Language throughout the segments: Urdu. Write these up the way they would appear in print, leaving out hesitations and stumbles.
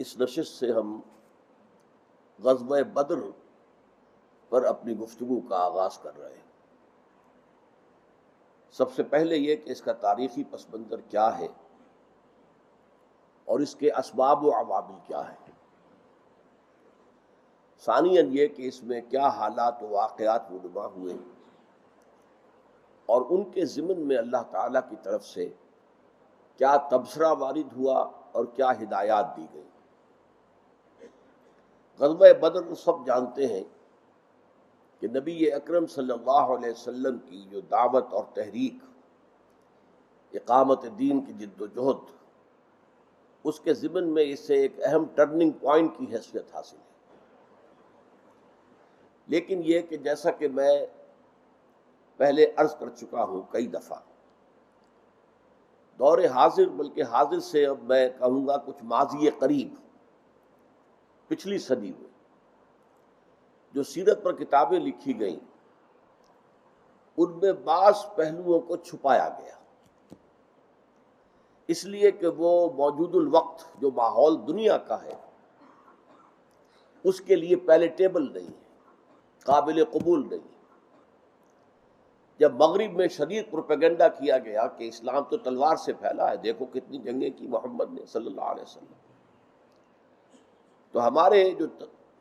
اس نشست سے ہم غزوہ بدر پر اپنی گفتگو کا آغاز کر رہے ہیں۔ سب سے پہلے یہ کہ اس کا تاریخی پس منظر کیا ہے اور اس کے اسباب و عوامل کیا ہیں۔ ثانیاً یہ کہ اس میں کیا حالات و واقعات رونما ہوئے اور ان کے ضمن میں اللہ تعالیٰ کی طرف سے کیا تبصرہ وارد ہوا اور کیا ہدایات دی گئی۔ غزوہ بدر سب جانتے ہیں کہ نبی اکرم صلی اللہ علیہ وسلم کی جو دعوت اور تحریک، اقامت دین کی جد و جہد، اس کے ضمن میں اس سے ایک اہم ٹرننگ پوائنٹ کی حیثیت حاصل ہے۔ لیکن یہ کہ جیسا کہ میں پہلے عرض کر چکا ہوں کئی دفعہ، دور حاضر بلکہ حاضر سے اب میں کہوں گا کچھ ماضی قریب، پچھلی صدی میں جو سیرت پر کتابیں لکھی گئیں ان میں بعض پہلوؤں کو چھپایا گیا، اس لیے کہ وہ موجود الوقت جو ماحول دنیا کا ہے اس کے لیے پیلیٹیبل نہیں ہے، قابل قبول نہیں۔ جب مغرب میں شدید پروپیگنڈا کیا گیا کہ اسلام تو تلوار سے پھیلا ہے، دیکھو کتنی جنگیں کی محمد نے صلی اللہ علیہ وسلم، تو ہمارے جو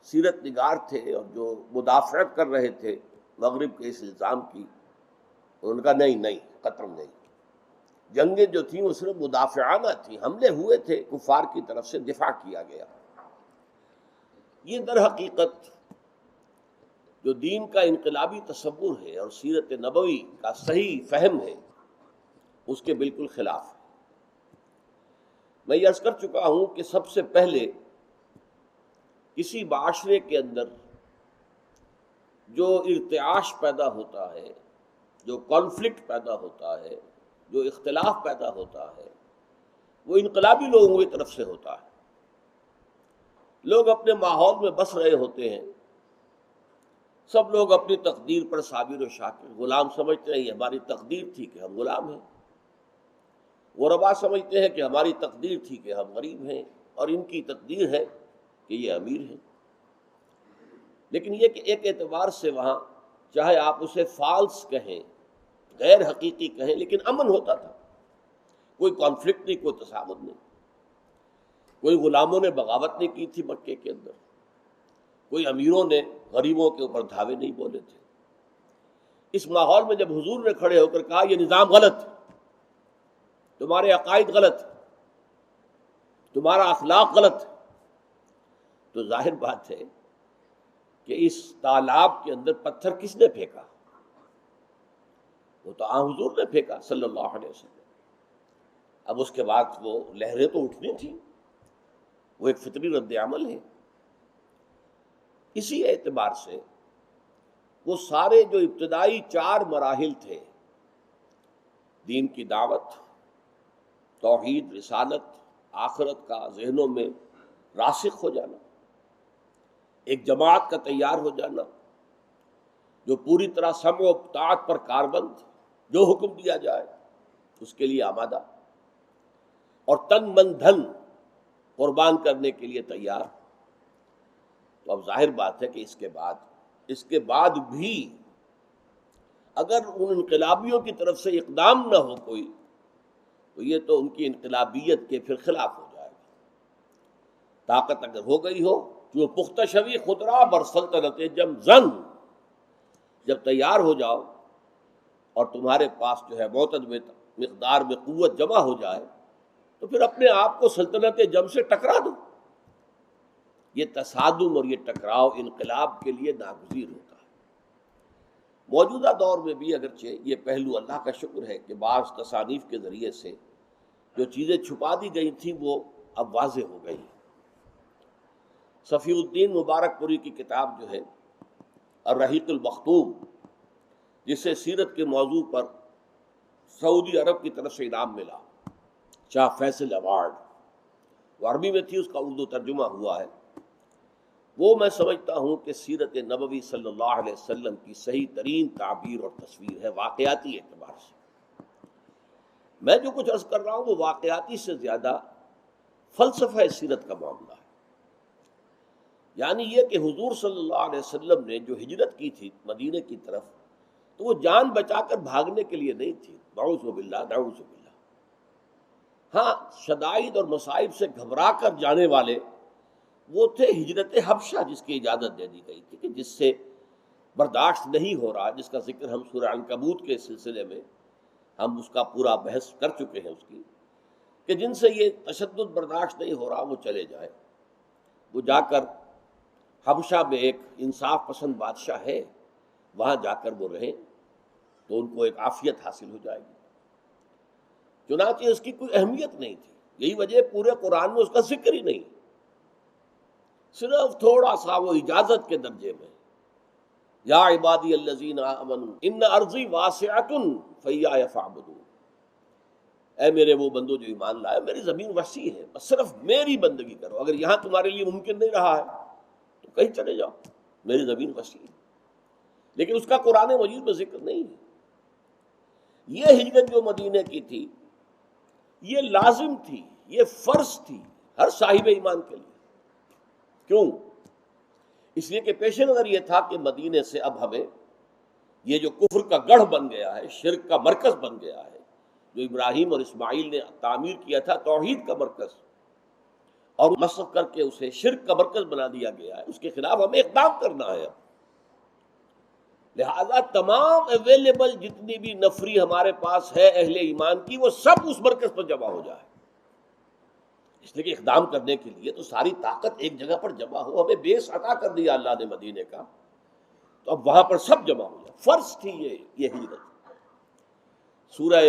سیرت نگار تھے اور جو مدافعت کر رہے تھے مغرب کے اس الزام کی، ان کا نہیں قطعاً نہیں، جنگیں جو تھیں وہ صرف مدافعانہ تھیں، حملے ہوئے تھے کفار کی طرف سے، دفاع کیا گیا۔ یہ در حقیقت جو دین کا انقلابی تصور ہے اور سیرت نبوی کا صحیح فہم ہے اس کے بالکل خلاف ہے۔ میں یہ عرض کر چکا ہوں کہ سب سے پہلے کسی معاشرے کے اندر جو ارتعاش پیدا ہوتا ہے، جو کانفلکٹ پیدا ہوتا ہے، جو اختلاف پیدا ہوتا ہے، وہ انقلابی لوگوں کی طرف سے ہوتا ہے۔ لوگ اپنے ماحول میں بس رہے ہوتے ہیں، سب لوگ اپنی تقدیر پر صابر و شاکر، غلام سمجھتے ہیں یہ ہماری تقدیر تھی کہ ہم غلام ہیں، غربا سمجھتے ہیں کہ ہماری تقدیر تھی کہ ہم غریب ہیں، اور ان کی تقدیر ہے کہ یہ امیر ہیں۔ لیکن یہ کہ ایک اعتبار سے وہاں چاہے آپ اسے فالس کہیں، غیر حقیقی کہیں، لیکن امن ہوتا تھا، کوئی کانفلکٹ نہیں، کوئی تصادم نہیں، کوئی غلاموں نے بغاوت نہیں کی تھی مکے کے اندر، کوئی امیروں نے غریبوں کے اوپر دھاوے نہیں بولے تھے۔ اس ماحول میں جب حضور نے کھڑے ہو کر کہا یہ نظام غلط، تمہارے عقائد غلط، تمہارا اخلاق غلط، تو ظاہر بات ہے کہ اس تالاب کے اندر پتھر کس نے پھینکا؟ وہ تو حضور نے پھینکا صلی اللہ علیہ وسلم۔ اب اس کے بعد وہ لہریں تو اٹھنی تھیں، وہ ایک فطری رد عمل ہے۔ اسی اعتبار سے وہ سارے جو ابتدائی 4 مراحل تھے، دین کی دعوت، توحید، رسالت، آخرت کا ذہنوں میں راسخ ہو جانا، ایک جماعت کا تیار ہو جانا جو پوری طرح سمع و طاعت پر کاربند، جو حکم دیا جائے اس کے لیے آمادہ، اور تن من دھن قربان کرنے کے لیے تیار۔ تو اب ظاہر بات ہے کہ اس کے بعد بھی اگر ان انقلابیوں کی طرف سے اقدام نہ ہو کوئی، تو یہ تو ان کی انقلابیت کے پھر خلاف ہو جائے گا۔ طاقت اگر ہو گئی ہو، جو پختہ شوی خدرا بر سلطنت جم زن، جب تیار ہو جاؤ اور تمہارے پاس جو ہے معتدل مقدار میں قوت جمع ہو جائے، تو پھر اپنے آپ کو سلطنت جم سے ٹکرا دو۔ یہ تصادم اور یہ ٹکراؤ انقلاب کے لیے ناگزیر ہوتا ہے۔ موجودہ دور میں بھی اگرچہ یہ پہلو اللہ کا شکر ہے کہ بعض تصانیف کے ذریعے سے جو چیزیں چھپا دی گئی تھیں وہ اب واضح ہو گئی۔ صفی الدین مبارک پوری کی کتاب جو ہے الرحیق المختوم، جسے سیرت کے موضوع پر سعودی عرب کی طرف سے انعام ملا، شاہ فیصل ایوارڈ، وہ عربی میں تھی، اس کا اردو ترجمہ ہوا ہے۔ وہ میں سمجھتا ہوں کہ سیرت نبوی صلی اللہ علیہ وسلم کی صحیح ترین تعبیر اور تصویر ہے واقعاتی اعتبار سے۔ میں جو کچھ عرض کر رہا ہوں وہ واقعاتی سے زیادہ فلسفہ سیرت کا معاملہ ہے۔ یعنی یہ کہ حضور صلی اللہ علیہ وسلم نے جو ہجرت کی تھی مدینے کی طرف، تو وہ جان بچا کر بھاگنے کے لیے نہیں تھی، نعوذ باللہ نعوذ باللہ۔ ہاں، شدائد اور مصائب سے گھبرا کر جانے والے وہ تھے ہجرت حبشہ، جس کی اجازت دے دی گئی تھی، کہ جس سے برداشت نہیں ہو رہا، جس کا ذکر ہم سورہ عنکبوت کے سلسلے میں ہم اس کا پورا بحث کر چکے ہیں اس کی، کہ جن سے یہ تشدد برداشت نہیں ہو رہا وہ چلے جائیں، وہ جا کر حبشہ میں ایک انصاف پسند بادشاہ ہے، وہاں جا کر وہ رہیں تو ان کو ایک عافیت حاصل ہو جائے گی۔ چنانچہ اس کی کوئی اہمیت نہیں تھی، یہی وجہ پورے قرآن میں اس کا ذکر ہی نہیں، صرف تھوڑا سا وہ اجازت کے درجے میں، یا عبادی الذین آمنوا ان ارضی واسعۃ فایای فاعبدون، اے میرے وہ بندو جو ایمان لائے، میری زمین وسیع ہے، بس صرف میری بندگی کرو، اگر یہاں تمہارے لیے ممکن نہیں رہا ہے تو کہیں چلے جاؤ، میری زمین وسیع ہے، لیکن اس کا قرآن مجید میں ذکر نہیں ہے۔ یہ ہجرت جو مدینے کی تھی یہ لازم تھی، یہ فرض تھی ہر صاحب ایمان کے لیے۔ کیوں؟ اس لیے کہ پیش نظر یہ تھا کہ مدینے سے اب ہمیں یہ جو کفر کا گڑھ بن گیا ہے، شرک کا مرکز بن گیا ہے، جو ابراہیم اور اسماعیل نے تعمیر کیا تھا توحید کا مرکز، اور مسخ کر کے اسے شرک کا مرکز بنا دیا گیا ہے، اس کے خلاف ہمیں اقدام کرنا ہے۔ اب لہذا تمام اویلیبل جتنی بھی نفری ہمارے پاس ہے اہل ایمان کی، وہ سب اس مرکز پر جمع ہو جائے، اس لیے کہ اقدام کرنے کے لیے تو ساری طاقت ایک جگہ پر جمع ہو، ہمیں بیس عطا کر دیا اللہ نے مدینے کا، تو اب وہاں پر سب جمع ہو جائے۔ فرض تھی یہ ہجرت۔ سورہ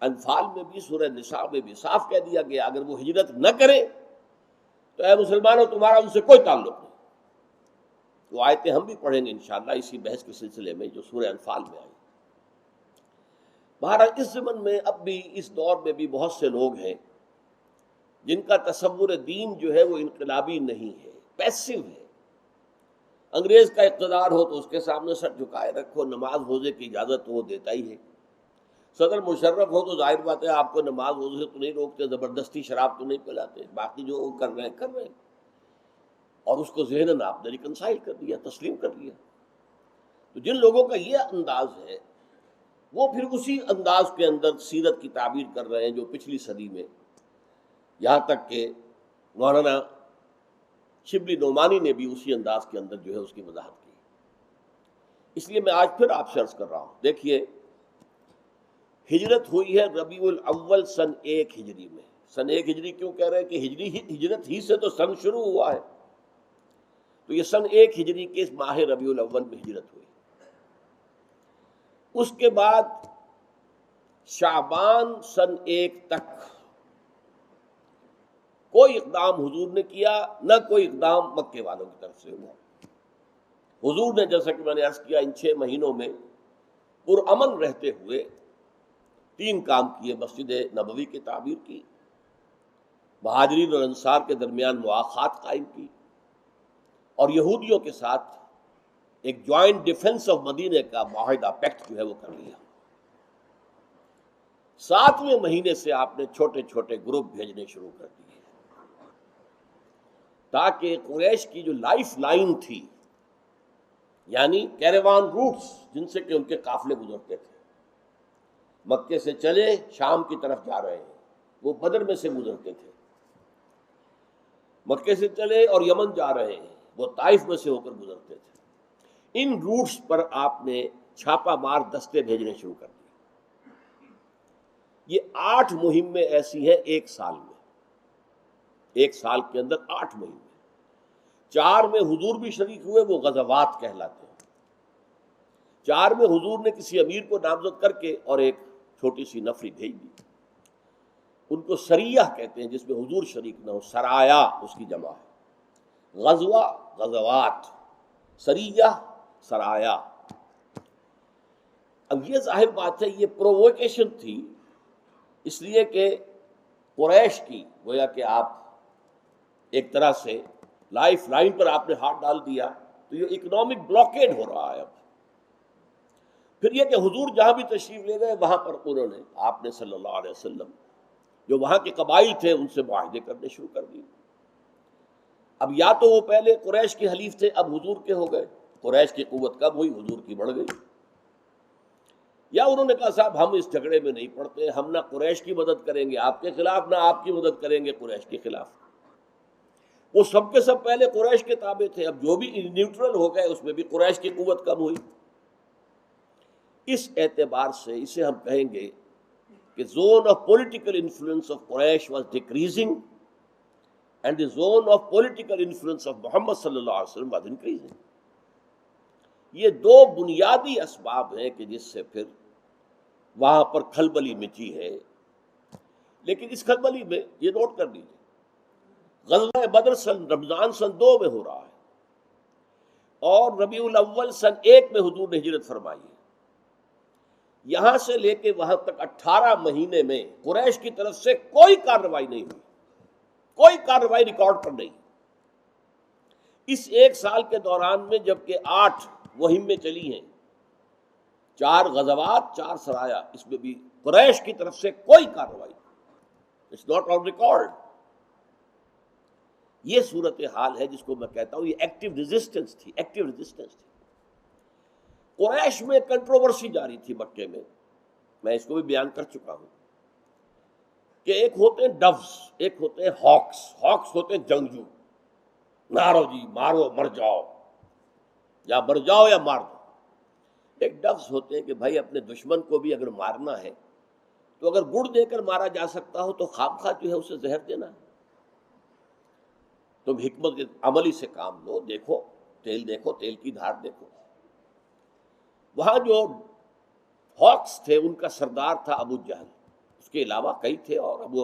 انفال میں بھی سورہ نساء میں بھی صاف کہہ دیا گیا اگر وہ ہجرت نہ کرے تو اے مسلمانوں تمہارا ان سے کوئی تعلق نہیں۔ وہ آیتیں ہم بھی پڑھیں گے انشاءاللہ اسی بحث کے سلسلے میں جو سورہ انفال میں آئی۔ بہرحال اس زمن میں اب بھی اس دور میں بھی بہت سے لوگ ہیں جن کا تصور دین جو ہے وہ انقلابی نہیں ہے، پیسو ہے۔ انگریز کا اقتدار ہو تو اس کے سامنے سر جھکائے رکھو، نماز روزے کی اجازت تو وہ دیتا ہی ہے۔ صدر مشرف ہو تو ظاہر بات ہے آپ کو نماز روزے تو نہیں روکتے، زبردستی شراب تو نہیں پلاتے، باقی جو وہ کر رہے ہیں اور اس کو ذہناً آپ نے ریکنسائل کر دیا، تسلیم کر لیا۔ تو جن لوگوں کا یہ انداز ہے وہ پھر اسی انداز کے اندر سیرت کی تعبیر کر رہے ہیں جو پچھلی صدی میں، یہاں تک کہ مولانا شبلی نعمانی نے بھی اسی انداز کے اندر جو ہے اس کی وضاحت کی۔ اس لیے میں آج پھر آپ سے عرض کر رہا ہوں، دیکھیے ہجرت ہوئی ہے ربیع الاول سن 1 ہجری میں۔ سن 1 ہجری کیوں کہہ رہے ہیں کہ ہجرت ہی سے تو سن شروع ہوا ہے، تو یہ سن 1 ہجری کے اس ماہ ربیع الاول میں ہجرت ہوئی۔ اس کے بعد شعبان سن 1 تک کوئی اقدام حضور نے کیا، نہ کوئی اقدام مکے والوں کی طرف سے ہوا۔ حضور نے جیسا کہ میں نے عرض کیا ان 6 مہینوں میں پرامن رہتے ہوئے 3 کام کیے: مسجد نبوی کی تعمیر کی، مہاجرین اور انصار کے درمیان مواخات قائم کی، اور یہودیوں کے ساتھ ایک جوائنٹ ڈیفنس آف مدینے کا معاہدہ پیکٹ جو ہے وہ کر لیا۔ 7ویں مہینے سے آپ نے چھوٹے چھوٹے گروپ بھیجنے شروع کر دیے تاکہ قریش کی جو لائف لائن تھی، یعنی کیروان روٹس جن سے کہ ان کے قافلے گزرتے تھے، مکے سے چلے شام کی طرف جا رہے ہیں، وہ بدر میں سے گزرتے تھے، مکے سے چلے اور یمن جا رہے ہیں، وہ طائف میں سے ہو کر گزرتے تھے۔ ان روٹس پر آپ نے چھاپا مار دستے بھیجنے شروع کر دیے۔ یہ 8 مہمیں ایسی ہیں 1 سال میں، 1 سال کے اندر 8 مہینے، 4 میں حضور بھی شریک ہوئے، وہ غزوات کہلاتے ہیں۔ 4 میں حضور نے کسی امیر کو نامزد کر کے اور ایک چھوٹی سی نفری بھیج دی، ان کو سریہ کہتے ہیں، جس میں حضور شریک نہ ہو، سرایا اس کی جمع ہے، غزوہ غزوات، سریہ سرایا۔ اب یہ ظاہر بات ہے یہ پرووکیشن تھی، اس لیے کہ قریش کی گویا کہ آپ ایک طرح سے لائف لائن پر آپ نے ہاتھ ڈال دیا، تو یہ اکنامک بلاکیڈ ہو رہا ہے اب۔ پھر یہ کہ حضور جہاں بھی تشریف لے گئے وہاں پر انہوں نے آپ نے صلی اللہ علیہ وسلم جو وہاں کے قبائل تھے ان سے معاہدے کرنے شروع کر دیے۔ اب یا تو وہ پہلے قریش کے حلیف تھے، اب حضور کے ہو گئے، قریش کی قوت کم ہوئی، حضور کی بڑھ گئی، یا انہوں نے کہا صاحب ہم اس جھگڑے میں نہیں پڑتے، ہم نہ قریش کی مدد کریں گے آپ کے خلاف، نہ آپ کی مدد کریں گے قریش کے خلاف۔ وہ سب کے سب پہلے قریش کے تابع تھے، اب جو بھی نیوٹرل ہو گئے اس میں بھی قریش کی قوت کم ہوئی۔ اس اعتبار سے اسے ہم کہیں گے کہ zone of political influence of Quraish was decreasing and the zone of political influence of Muhammad صلی اللہ علیہ وسلم واز انکریزنگ۔ یہ دو بنیادی اسباب ہیں کہ جس سے پھر وہاں پر کھلبلی مچی ہے۔ لیکن اس کھلبلی میں یہ نوٹ کر لیجیے، غزوہ بدر رمضان سن 2 میں ہو رہا ہے، اور ربیع الاول سن 1 میں حضور نے ہجرت فرمائی ہے۔ یہاں سے لے کے وہاں تک 18 مہینے میں قریش کی طرف سے کوئی کارروائی نہیں ہوئی، کوئی کارروائی ریکارڈ پر نہیں۔ اس 1 سال کے دوران میں جبکہ 8 مہمیں چلی ہیں، 4 غزوات، 4 سرایا، اس میں بھی قریش کی طرف سے کوئی کارروائی، اٹس ناٹ آن ریکارڈ۔ یہ صورتحال ہے جس کو میں کہتا ہوں یہ ایکٹیو ریزسٹنس تھی، ایکٹیو ریزسٹنس تھی۔ قریش میں کنٹروورسی جاری تھی مکے میں اس کو بھی بیان کر چکا ہوں کہ ایک ہوتے ہیں ڈوز، ایک ہوتے ہیں ہاکس۔ ہاکس ہوتے ہیں جنگجو، مارو جی مارو مر جاؤ، یا مر جاؤ یا مار دو۔ ایک ڈوز ہوتے ہیں کہ بھائی اپنے دشمن کو بھی اگر مارنا ہے تو اگر گڑ دے کر مارا جا سکتا ہو تو خامخواہ جو ہے اسے زہر دینا ہے۔ تم حکمت عملی سے کام لو، دیکھو تیل کی دھار دیکھو۔ وہاں جو ہاکس تھے ان کا سردار تھا ابو جہل، اس کے علاوہ کئی تھے، اور ابو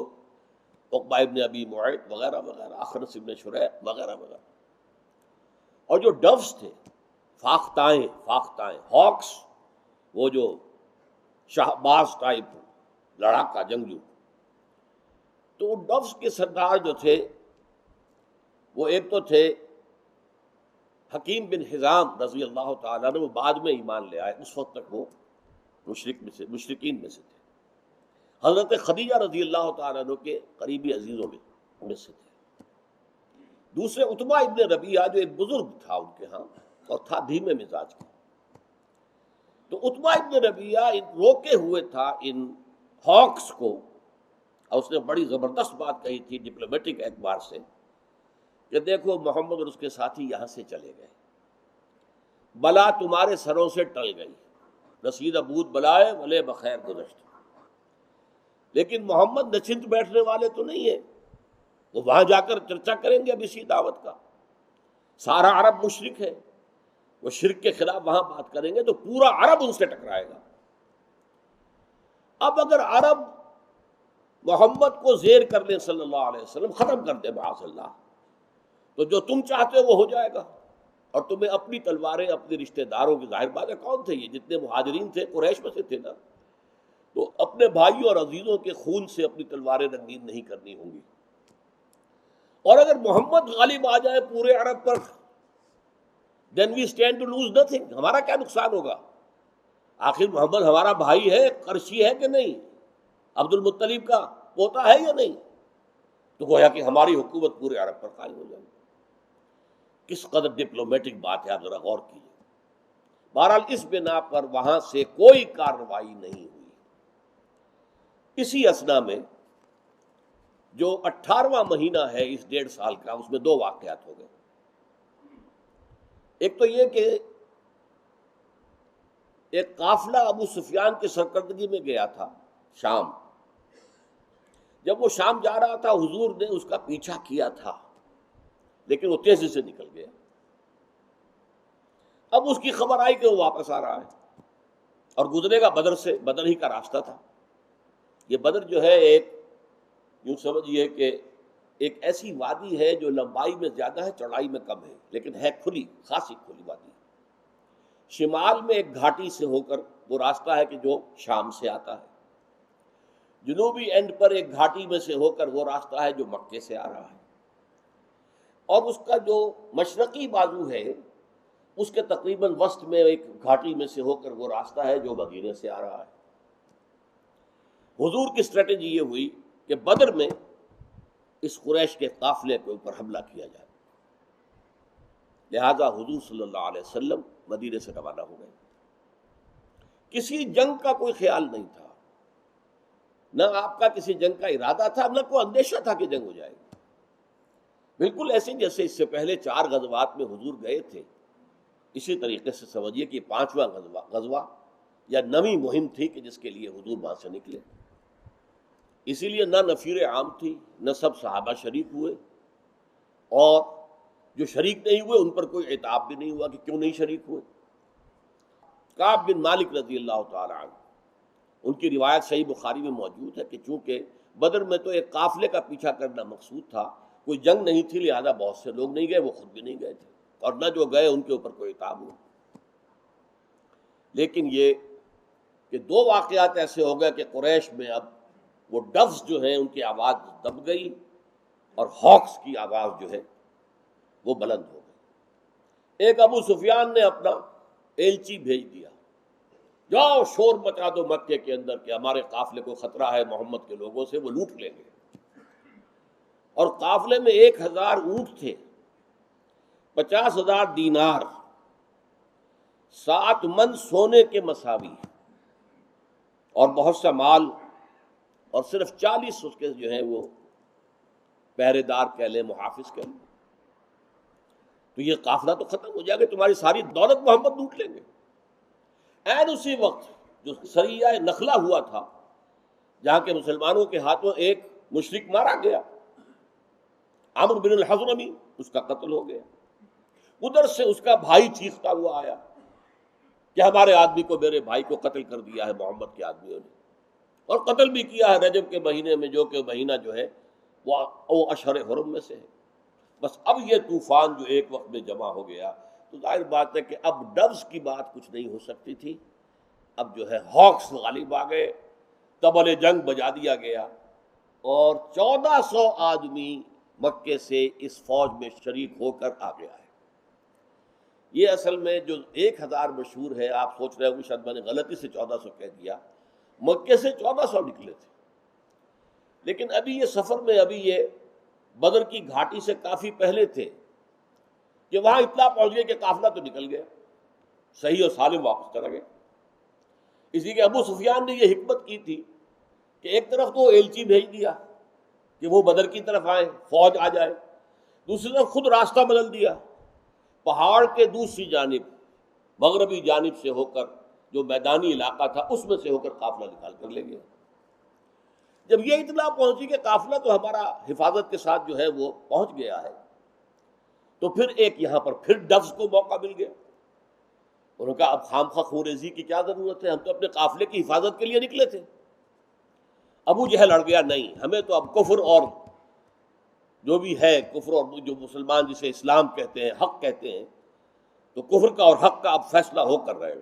عقبہ ابن ابی معیط وغیرہ وغیرہ، اخرس ابن شریح وغیرہ وغیرہ۔ اور جو ڈوز تھے، فاختائیں ہاکس، وہ جو شہباز ٹائپ لڑاکا جنگجو، تو وہ ڈوز کے سردار جو تھے وہ ایک تو تھے حکیم بن حزام رضی اللہ تعالیٰ عنہ، وہ بعد میں ایمان لے آئے، اس وقت تک وہ مشرکین میں سے تھے۔ حضرت خدیجہ رضی اللہ تعالیٰ عنہ کے قریبی عزیزوں میں سے تھے۔ دوسرے عتبہ ابن ربیعہ جو ایک بزرگ تھا ان کے ہاں، اور تھا دھیمے مزاج کا۔ تو عتبہ ابن ربیعہ روکے ہوئے تھا ان ہاکس کو، اور اس نے بڑی زبردست بات کہی تھی ڈپلومیٹک اعتبار سے کہ دیکھو محمد اور اس کے ساتھی یہاں سے چلے گئے، بلا تمہارے سروں سے ٹل گئی، رسید ابود بلائے ولے بخیر گزشت۔ لیکن محمد نچند بیٹھنے والے تو نہیں ہیں، وہ وہاں جا کر چرچا کریں گے اب اسی دعوت کا۔ سارا عرب مشرک ہے، وہ شرک کے خلاف وہاں بات کریں گے تو پورا عرب ان سے ٹکرائے گا۔ اب اگر عرب محمد کو زیر کر لیں صلی اللہ علیہ وسلم، ختم کر دیں معاذ اللہ، تو جو تم چاہتے ہو وہ ہو جائے گا، اور تمہیں اپنی تلواریں اپنے رشتہ داروں کی، ظاہر بات ہے کون تھے یہ، جتنے مہاجرین تھے قریش میں سے تھے نا، تو اپنے بھائیوں اور عزیزوں کے خون سے اپنی تلواریں رنگین نہیں کرنی ہوں گی۔ اور اگر محمد غالب آ جائے پورے عرب پر، then we stand to lose nothing، ہمارا کیا نقصان ہوگا؟ آخر محمد ہمارا بھائی ہے، قرشی ہے کہ نہیں، عبد المطلب کا پوتا ہے یا نہیں؟ تو گویا کہ ہماری حکومت پورے عرب پر قائم ہو جائے گی۔ کس قدر ڈپلومیٹک بات ہے، آپ ذرا غور کیجیے۔ بہرحال اس بنا پر وہاں سے کوئی کارروائی نہیں ہوئی۔ اسی اثنا میں جو 18واں مہینہ ہے اس 1.5 سال کا، اس میں 2 واقعات ہو گئے۔ ایک تو یہ کہ ایک قافلہ ابو سفیان کی سرکردگی میں گیا تھا شام۔ جب وہ شام جا رہا تھا حضور نے اس کا پیچھا کیا تھا، لیکن وہ تیزی سے نکل گیا۔ اب اس کی خبر آئی کہ وہ واپس آ رہا ہے اور گزرے گا بدر سے، بدر ہی کا راستہ تھا۔ یہ بدر جو ہے ایک یوں سمجھیے کہ ایک ایسی وادی ہے جو لمبائی میں زیادہ ہے، چوڑائی میں کم ہے، لیکن ہے کھلی، خاصی کھلی وادی۔ شمال میں ایک گھاٹی سے ہو کر وہ راستہ ہے کہ جو شام سے آتا ہے، جنوبی اینڈ پر ایک گھاٹی میں سے ہو کر وہ راستہ ہے جو مکے سے آ رہا ہے، اور اس کا جو مشرقی بازو ہے اس کے تقریباً وسط میں ایک گھاٹی میں سے ہو کر وہ راستہ ہے جو مدینے سے آ رہا ہے۔ حضور کی اسٹریٹجی یہ ہوئی کہ بدر میں اس قریش کے قافلے کے اوپر حملہ کیا جائے، لہذا حضور صلی اللہ علیہ وسلم مدینے سے روانہ ہو گئے. کسی جنگ کا کوئی خیال نہیں تھا، نہ آپ کا کسی جنگ کا ارادہ تھا، نہ کوئی اندیشہ تھا کہ جنگ ہو جائے گی. بالکل ایسے جیسے اس سے پہلے 4 غزوات میں حضور گئے تھے، اسی طریقے سے سمجھیے کہ 5واں غزوہ یا 9ویں مہم تھی کہ جس کے لیے حضور وہاں سے نکلے. اسی لیے نہ نفیر عام تھی، نہ سب صحابہ شریک ہوئے، اور جو شریک نہیں ہوئے ان پر کوئی عتاب بھی نہیں ہوا کہ کیوں نہیں شریک ہوئے. کعب بن مالک رضی اللہ تعالی عنہ، ان کی روایت صحیح بخاری میں موجود ہے کہ چونکہ بدر میں تو ایک قافلے کا پیچھا کرنا مقصود تھا، کوئی جنگ نہیں تھی، لہذا بہت سے لوگ نہیں گئے، وہ خود بھی نہیں گئے تھے، اور نہ جو گئے ان کے اوپر کوئی عتاب ہوا. لیکن یہ کہ 2 واقعات ایسے ہو گئے کہ قریش میں اب وہ ڈوز جو ہیں ان کی آواز دب گئی اور ہاکس کی آواز جو ہے وہ بلند ہو گئی. ایک ابو سفیان نے اپنا ایلچی بھیج دیا، جاؤ شور مچا دو مکے کے اندر کہ ہمارے قافلے کو خطرہ ہے محمد کے لوگوں سے، وہ لوٹ لیں گے. اور قافلے میں 1000 اونٹ تھے، 50,000 دینار، 7 من سونے کے مساوی، اور بہت سا مال، اور صرف 40 اس کے جو ہیں وہ پہرے دار کہہ لیں، محافظ کہہ لیں. تو یہ قافلہ تو ختم ہو جائے گا، تمہاری ساری دولت محمد لوٹ لیں گے. عین اسی وقت جو سریہ نخلا ہوا تھا، جہاں کے مسلمانوں کے ہاتھوں ایک مشرک مارا گیا، عمرو بن الحضرمی، اس کا قتل ہو گیا. ادھر سے اس کا بھائی چیختا ہوا آیا کہ ہمارے آدمی کو، میرے بھائی کو قتل کر دیا ہے محمد کے آدمیوں نے، اور قتل بھی کیا ہے رجب کے مہینے میں، جو کہ مہینہ جو ہے وہ اشہر حرم میں سے ہے. بس اب یہ طوفان جو ایک وقت میں جمع ہو گیا، تو ظاہر بات ہے کہ اب ڈوز کی بات کچھ نہیں ہو سکتی تھی. اب جو ہے ہاکس غالب آ گئے، طبل جنگ بجا دیا گیا، اور 1400 آدمی مکے سے اس فوج میں شریک ہو کر آ گیا ہے. یہ اصل میں جو 1000 مشہور ہے، آپ سوچ رہے ہو کہ شاید میں نے غلطی سے 1400 کہہ دیا، مکے سے 1400 نکلے تھے. لیکن ابھی یہ سفر میں، ابھی یہ بدر کی گھاٹی سے کافی پہلے تھے کہ وہاں اطلاع پہنچ گئی کہ قافلہ تو نکل گیا، صحیح اور سالم واپس چلا گیا. اسی کہ ابو سفیان نے یہ حکمت کی تھی کہ ایک طرف تو ایلچی بھیج دیا کہ وہ بدر کی طرف آئے، فوج آ جائے، دوسری طرف خود راستہ بدل دیا، پہاڑ کے دوسری جانب، مغربی جانب سے ہو کر، جو میدانی علاقہ تھا اس میں سے ہو کر قافلہ نکال کر لے گیا. جب یہ اطلاع پہنچی کہ قافلہ تو ہمارا حفاظت کے ساتھ جو ہے وہ پہنچ گیا ہے، تو پھر ایک یہاں پر پھر ڈوز کو موقع مل گیا. انہوں نے کہا اب خام خواہ خونریزی کی کیا ضرورت ہے، ہم تو اپنے قافلے کی حفاظت کے لیے نکلے تھے. ابو جہل اڑ گیا، نہیں، ہمیں تو اب کفر اور جو بھی ہے، کفر اور جو مسلمان جسے اسلام کہتے ہیں، حق کہتے ہیں، تو کفر کا اور حق کا اب فیصلہ ہو کر رہے گا.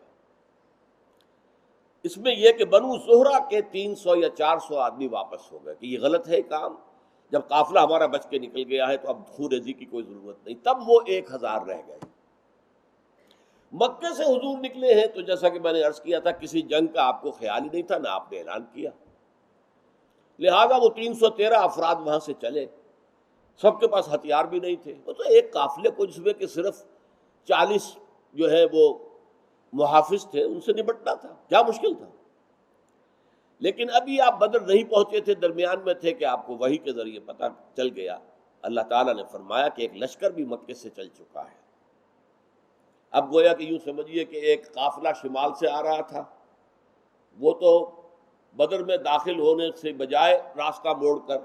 اس میں یہ کہ بنو زہرہ کے 300 یا 400 آدمی واپس ہو گئے کہ یہ غلط ہے کام، جب قافلہ ہمارا بچ کے نکل گیا ہے تو اب خونریزی کی کوئی ضرورت نہیں. تب وہ 1000 رہ گئے. مکے سے حضور نکلے ہیں تو جیسا کہ میں نے عرض کیا تھا، کسی جنگ کا آپ کو خیال ہی نہیں تھا، نہ آپ نے اعلان کیا. لہذا وہ 313 افراد وہاں سے چلے، سب کے پاس ہتھیار بھی نہیں تھے. وہ تو ایک قافلے کو جس میں کہ صرف 40 جو ہے وہ محافظ تھے، ان سے نمٹنا تھا، کیا مشکل تھا. لیکن ابھی آپ بدر نہیں پہنچے تھے، درمیان میں تھے کہ آپ کو وحی کے ذریعے پتہ چل گیا. اللہ تعالیٰ نے فرمایا کہ ایک لشکر بھی مکے سے چل چکا ہے. اب گویا کہ یوں سمجھیے کہ ایک قافلہ شمال سے آ رہا تھا، وہ تو بدر میں داخل ہونے سے بجائے راستہ موڑ کر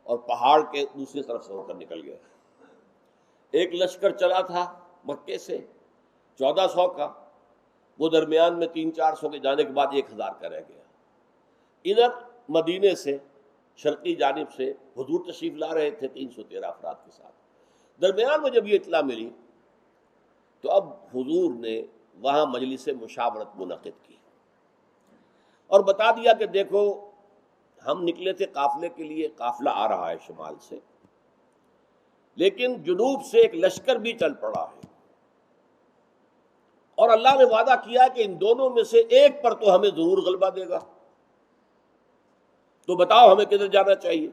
اور پہاڑ کے دوسری طرف سے ہو کر نکل گیا. ایک لشکر چلا تھا مکے سے 1400 کا، وہ درمیان میں 300-400 کے جانے کے بعد 1000 کا رہ گیا. ادھر مدینے سے شرقی جانب سے حضور تشریف لا رہے تھے 313 افراد کے ساتھ. درمیان میں جب یہ اطلاع ملی تو اب حضور نے وہاں مجلس مشاورت منعقد کی اور بتا دیا کہ دیکھو ہم نکلے تھے قافلے کے لیے، قافلہ آ رہا ہے شمال سے، لیکن جنوب سے ایک لشکر بھی چل پڑا ہے، اور اللہ نے وعدہ کیا کہ ان دونوں میں سے ایک پر تو ہمیں ضرور غلبہ دے گا، تو بتاؤ ہمیں کدھر جانا چاہیے.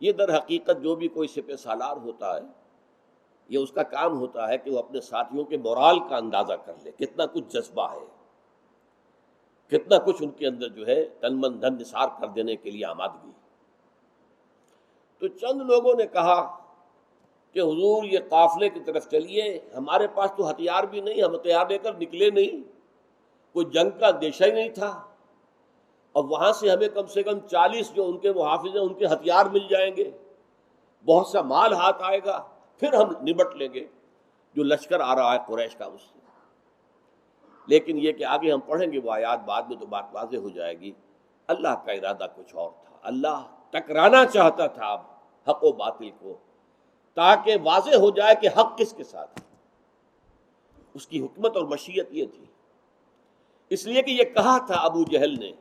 یہ در حقیقت جو بھی کوئی سپہ سالار ہوتا ہے یہ اس کا کام ہوتا ہے کہ وہ اپنے ساتھیوں کے مورال کا اندازہ کر لے، کتنا کچھ جذبہ ہے، کتنا کچھ ان کے اندر جو ہے تن من دھن نثار کر دینے کے لیے آمادگی۔ تو چند لوگوں نے کہا کہ حضور یہ قافلے کی طرف چلیے، ہمارے پاس تو ہتھیار بھی نہیں، ہم ہتھیار لے کر نکلے نہیں، کوئی جنگ کا اندیشہ ہی نہیں تھا، اور وہاں سے ہمیں کم سے کم 40 جو ان کے محافظ ہیں ان کے ہتھیار مل جائیں گے، بہت سا مال ہاتھ آئے گا، پھر ہم نمٹ لیں گے جو لشکر آ رہا ہے قریش کا اس سے۔ لیکن یہ کہ آگے ہم پڑھیں گے وہ آیات بعد میں تو بات واضح ہو جائے گی، اللہ کا ارادہ کچھ اور تھا، اللہ ٹکرانا چاہتا تھا اب حق و باطل کو، تاکہ واضح ہو جائے کہ حق کس کے ساتھ ہے۔ اس کی حکمت اور مشیت یہ تھی، اس لیے کہ یہ کہا تھا ابو جہل نے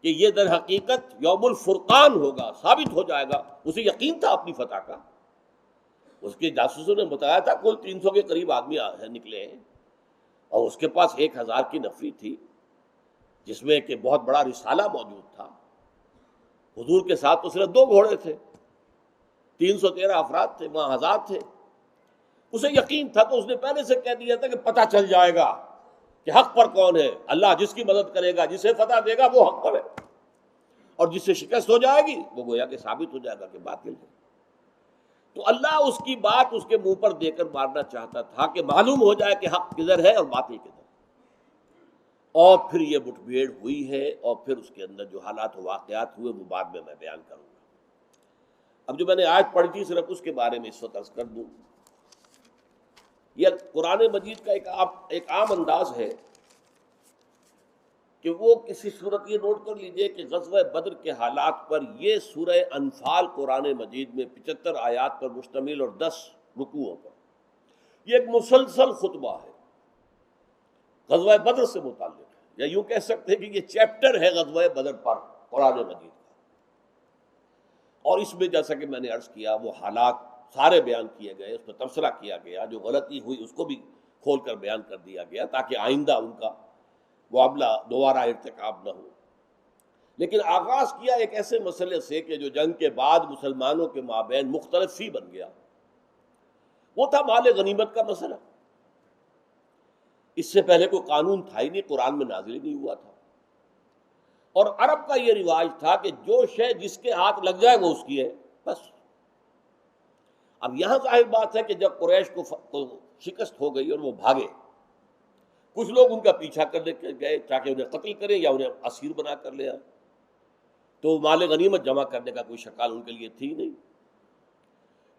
کہ یہ در حقیقت یوم الفرقان ہوگا، ثابت ہو جائے گا، اسے یقین تھا اپنی فتح کا۔ اس کے جاسوسوں نے بتایا تھا کل 300 کے قریب آدمی نکلے ہیں، اور اس کے پاس 1000 کی نفری تھی، جس میں کہ بہت بڑا رسالہ موجود تھا۔ حضور کے ساتھ تو صرف 2 گھوڑے تھے، 313 افراد تھے، وہاں 1000 تھے۔ اسے یقین تھا تو اس نے پہلے سے کہہ دیا تھا کہ پتہ چل جائے گا کہ حق پر کون ہے، اللہ جس کی مدد کرے گا، جسے فتح دے گا وہ حق پر ہے، اور جس سے شکست ہو جائے گی وہ گویا کہ ثابت ہو جائے گا کہ باطل ہے۔ تو اللہ اس کی بات اس کے منہ پر دے کر مارنا چاہتا تھا کہ معلوم ہو جائے کہ حق کدھر ہے اور باطل کدھر ہے۔ اور پھر یہ مٹ بھیڑ ہوئی ہے، اور پھر اس کے اندر جو حالات و واقعات ہوئے وہ بعد میں بیان کروں گا۔ اب جو میں نے آیت پڑھی تھی صرف اس کے بارے میں اس وقت عرض کر دوں۔ یہ قرآن مجید کا ایک عام انداز ہے کہ وہ کسی صورت، یہ نوٹ کر لیجئے کہ غزوہ بدر کے حالات پر یہ سورہ انفال قرآن مجید میں 75 آیات پر مشتمل اور 10 رکوعوں پر، یہ ایک مسلسل خطبہ ہے غزوہ بدر سے متعلق ہے، یا یوں کہہ سکتے ہیں کہ یہ چیپٹر ہے غزوہ بدر پر قرآن مجید کا۔ اور اس میں جیسا کہ میں نے عرض کیا وہ حالات سارے بیان کیے گئے، اس میں تبصرہ کیا گیا، جو غلطی ہوئی اس کو بھی کھول کر بیان کر دیا گیا تاکہ آئندہ ان کا معاملہ دوبارہ ارتکاب نہ ہو۔ لیکن آغاز کیا ایک ایسے مسئلے سے کہ جو جنگ کے بعد مسلمانوں کے مابین مختلف فی بن گیا، وہ تھا مال غنیمت کا مسئلہ۔ اس سے پہلے کوئی قانون تھا ہی نہیں، قرآن میں نازل ہی نہیں ہوا تھا، اور عرب کا یہ رواج تھا کہ جو شے جس کے ہاتھ لگ جائے وہ اس کی ہے، بس۔ اب یہاں ظاہر بات ہے کہ جب قریش کو شکست ہو گئی اور وہ بھاگے، کچھ لوگ ان کا پیچھا کرنے گئے تاکہ انہیں قتل کریں یا انہیں اسیر بنا کر لے آئے، تو مال غنیمت جمع کرنے کا کوئی شکال ان کے لیے تھی نہیں۔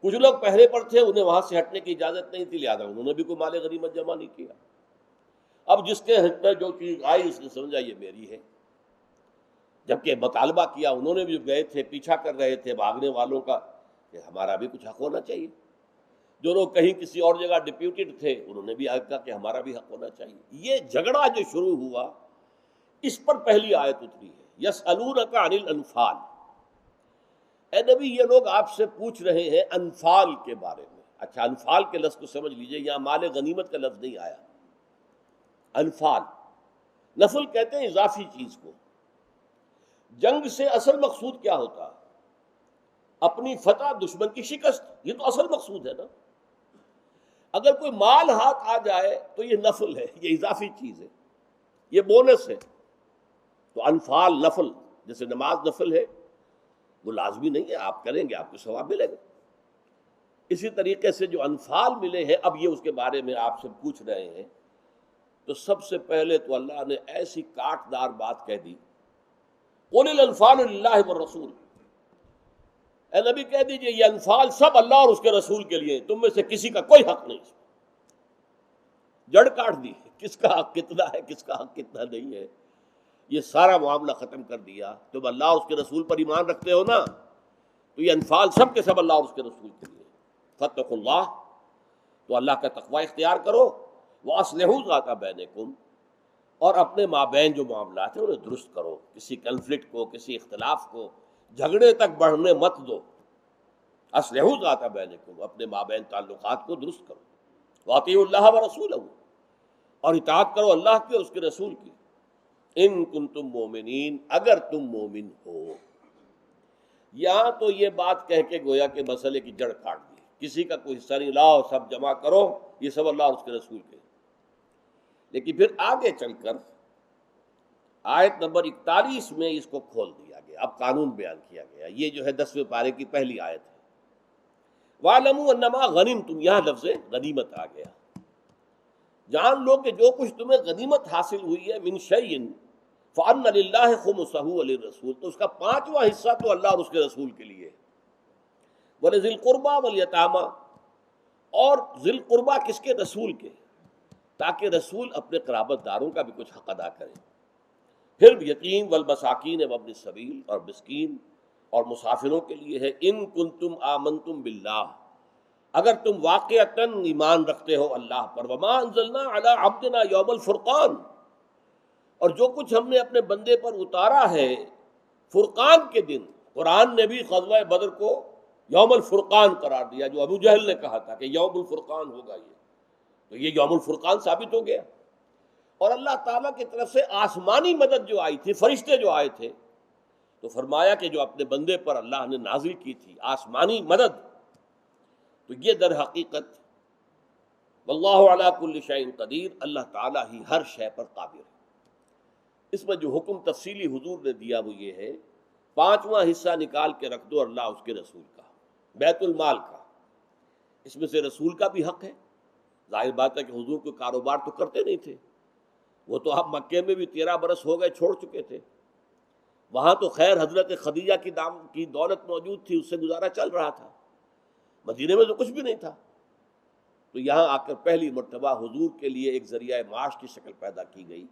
کچھ لوگ پہرے پر تھے، انہیں وہاں سے ہٹنے کی اجازت نہیں تھی، لہٰذا انہوں نے بھی کوئی مال غنیمت جمع نہیں کیا۔ اب جس کے حق میں جو چیز آئی اس نے سمجھا یہ میری ہے، جبکہ مطالبہ کیا انہوں نے بھی، جو گئے تھے پیچھا کر رہے تھے بھاگنے والوں کا، کہ ہمارا بھی کچھ حق ہونا چاہیے۔ جو لوگ کہیں کسی اور جگہ ڈپیوٹیڈ تھے انہوں نے بھی کہا کہ ہمارا بھی حق ہونا چاہیے۔ یہ جھگڑا جو شروع ہوا اس پر پہلی آیت اتری ہے، یسألونک عن الانفال، اے نبی یہ لوگ آپ سے پوچھ رہے ہیں انفال کے بارے میں۔ اچھا، انفال کے لفظ کو سمجھ لیجئے، یہاں مال غنیمت کا لفظ نہیں آیا۔ انفال، نفل کہتے ہیں اضافی چیز کو۔ جنگ سے اصل مقصود کیا ہوتا ہے؟ اپنی فتح، دشمن کی شکست، یہ تو اصل مقصود ہے نا۔ اگر کوئی مال ہاتھ آ جائے تو یہ نفل ہے، یہ اضافی چیز ہے، یہ بونس ہے۔ تو انفال نفل، جیسے نماز نفل ہے، وہ لازمی نہیں ہے، آپ کریں گے آپ کو ثواب ملے گا۔ اسی طریقے سے جو انفال ملے ہیں، اب یہ اس کے بارے میں آپ سے پوچھ رہے ہیں، تو سب سے پہلے تو اللہ نے ایسی کاٹدار بات کہہ دی، قُلِ الْأَنْفَالُ لِلَّهِ وَالرَّسُولِ، اے نبی کہہ دیجئے یہ انفال سب اللہ اور اس کے رسول کے لیے، تم میں سے کسی کا کوئی حق نہیں۔ جڑ کاٹ دی، کس کا حق کتنا ہے، کس کا حق کتنا نہیں ہے، یہ سارا معاملہ ختم کر دیا۔ تم اللہ اور اس کے رسول پر ایمان رکھتے ہو نا، تو یہ انفال سب کے سب اللہ اور اس کے رسول کے لیے۔ فاتقوا اللہ، تو اللہ کا تقوی اختیار کرو، وَأَصْلِحُوا ذَاتَ بَيْنِكُمْ، اور اپنے مابین جو معاملات ہیں انہیں درست کرو، کسی کنفلکٹ کو، کسی اختلاف کو، جھگڑے تک بڑھنے مت دو۔ اصلحوا ذات بینکم، اپنے مابین تعلقات کو درست کرو۔ واطیعوا اللہ ورسولہ، اور اطاعت کرو اللہ کی اور اس کے رسول کی۔ ان کنتم مومنین، اگر تم مومن ہو۔ یہاں تو یہ بات کہہ کے گویا کہ مسئلے کی جڑ کاٹ دی، کسی کا کوئی حصہ نہیں، لاؤ سب جمع کرو، یہ سب اللہ اور اس کے رسول کے۔ لیکن پھر آگے چل کر آیت نمبر 41 میں اس کو کھول دیا گیا، اب قانون بیان کیا گیا۔ یہ جو ہے 10ویں پارے کی پہلی آیت ہے۔ وَاعْلَمُوا أَنَّمَا غَنِمْتُمْ، یہاں لفظ غنیمت آ گیا۔ جان لو کہ جو کچھ تمہیں غنیمت حاصل ہوئی ہے، من شیء فَأَنَّ لِلَّهِ خُمُسَهُ وَلِلرَّسُولِ، تو اس کا 5واں حصہ تو اللہ اور اس کے رسول کے لیے ہے۔ وَلِذِي الْقُرْبَى وَالْيَتَامَى، اور ذی القربہ کس کے؟ رسول کے، تاکہ رسول اپنے قرابت داروں کا بھی کچھ حق ادا کرے۔ پھر یتیم والمساکین وابن السبیل، اور مسکین اور مسافروں کے لیے ہے۔ ان کنتم آمنتم باللہ، اگر تم واقعتاً ایمان رکھتے ہو اللہ پر، وما انزلنا علی عبدنا یوم الفرقان، اور جو کچھ ہم نے اپنے بندے پر اتارا ہے فرقان کے دن۔ قرآن نے بھی غزوہ بدر کو یوم الفرقان قرار دیا، جو ابو جہل نے کہا تھا کہ یوم الفرقان ہوگا یہ، تو یہ یوم الفرقان ثابت ہو گیا۔ اور اللہ تعالیٰ کی طرف سے آسمانی مدد جو آئی تھی، فرشتے جو آئے تھے، تو فرمایا کہ جو اپنے بندے پر اللہ نے نازل کی تھی آسمانی مدد، تو یہ در حقیقت واللہ علی کل شیء قدیر، اللہ تعالیٰ ہی ہر شے پر قادر ہے۔ اس میں جو حکم تفصیلی حضور نے دیا وہ یہ ہے، 5واں حصہ نکال کے رکھ دو اللہ اس کے رسول کا، بیت المال کا، اس میں سے رسول کا بھی حق ہے۔ ظاہر بات ہے کہ حضور کو کاروبار تو کرتے نہیں تھے، وہ تو اب مکے میں بھی 13 برس ہو گئے چھوڑ چکے تھے، وہاں تو خیر حضرت خدیجہ کی دولت موجود تھی، اس سے گزارا چل رہا تھا، مدینے میں تو کچھ بھی نہیں تھا۔ تو یہاں آ کر پہلی مرتبہ حضور کے لیے ایک ذریعہ معاش کی شکل پیدا کی گئی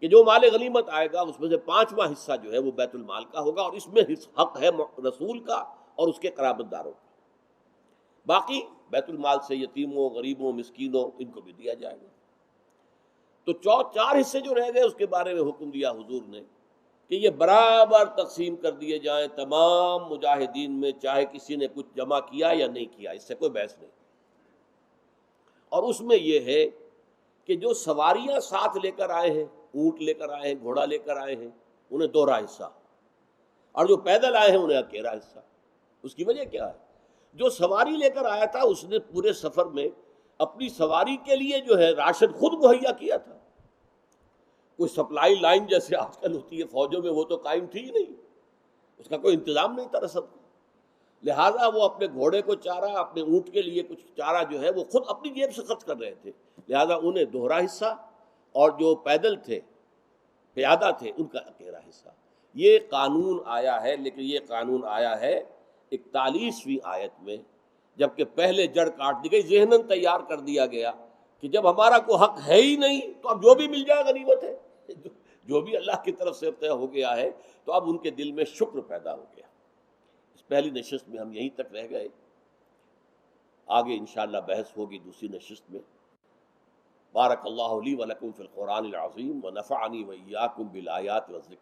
کہ جو مال غنیمت آئے گا اس میں سے 5واں حصہ جو ہے وہ بیت المال کا ہوگا، اور اس میں حق ہے رسول کا اور اس کے قرابت داروں کا۔ باقی بیت المال سے یتیموں، غریبوں، مسکینوں، ان کو بھی دیا جائے گا۔ تو 4 حصے جو رہ گئے اس کے بارے میں حکم دیا حضور نے کہ یہ برابر تقسیم کر دیے جائیں تمام مجاہدین میں، چاہے کسی نے کچھ جمع کیا یا نہیں کیا، اس سے کوئی بحث نہیں۔ اور اس میں یہ ہے کہ جو سواریاں ساتھ لے کر آئے ہیں، اونٹ لے کر آئے ہیں، گھوڑا لے کر آئے ہیں، انہیں 2 حصہ، اور جو پیدل آئے ہیں انہیں 1 حصہ۔ اس کی وجہ کیا ہے؟ جو سواری لے کر آیا تھا اس نے پورے سفر میں اپنی سواری کے لیے جو ہے راشن خود مہیا کیا تھا۔ کوئی سپلائی لائن جیسے آج کل ہوتی ہے فوجوں میں، وہ تو قائم تھی ہی نہیں، اس کا کوئی انتظام نہیں تھا رسد کا، لہٰذا وہ اپنے گھوڑے کو چارہ، اپنے اونٹ کے لیے کچھ چارہ جو ہے وہ خود اپنی جیب سے خرچ کر رہے تھے، لہٰذا انہیں 2 حصہ، اور جو پیدل تھے، پیادہ تھے، ان کا 1 حصہ۔ یہ قانون آیا ہے، لیکن یہ قانون آیا ہے 41ویں آیت میں، جبکہ پہلے جڑ کاٹ دی گئی، ذہناً تیار کر دیا گیا کہ جب ہمارا کوئی حق ہے ہی نہیں تو اب جو بھی مل جائے غنیمت ہے، جو بھی اللہ کی طرف سے طے ہو گیا ہے، تو اب ان کے دل میں شکر پیدا ہو گیا۔ اس پہلی نشست میں ہم یہیں تک رہ گئے، آگے انشاءاللہ بحث ہوگی دوسری نشست میں۔ بارک اللہ لی و لکم فی القرآن العظیم ونفعنی وإیاکم بالآیات والذکر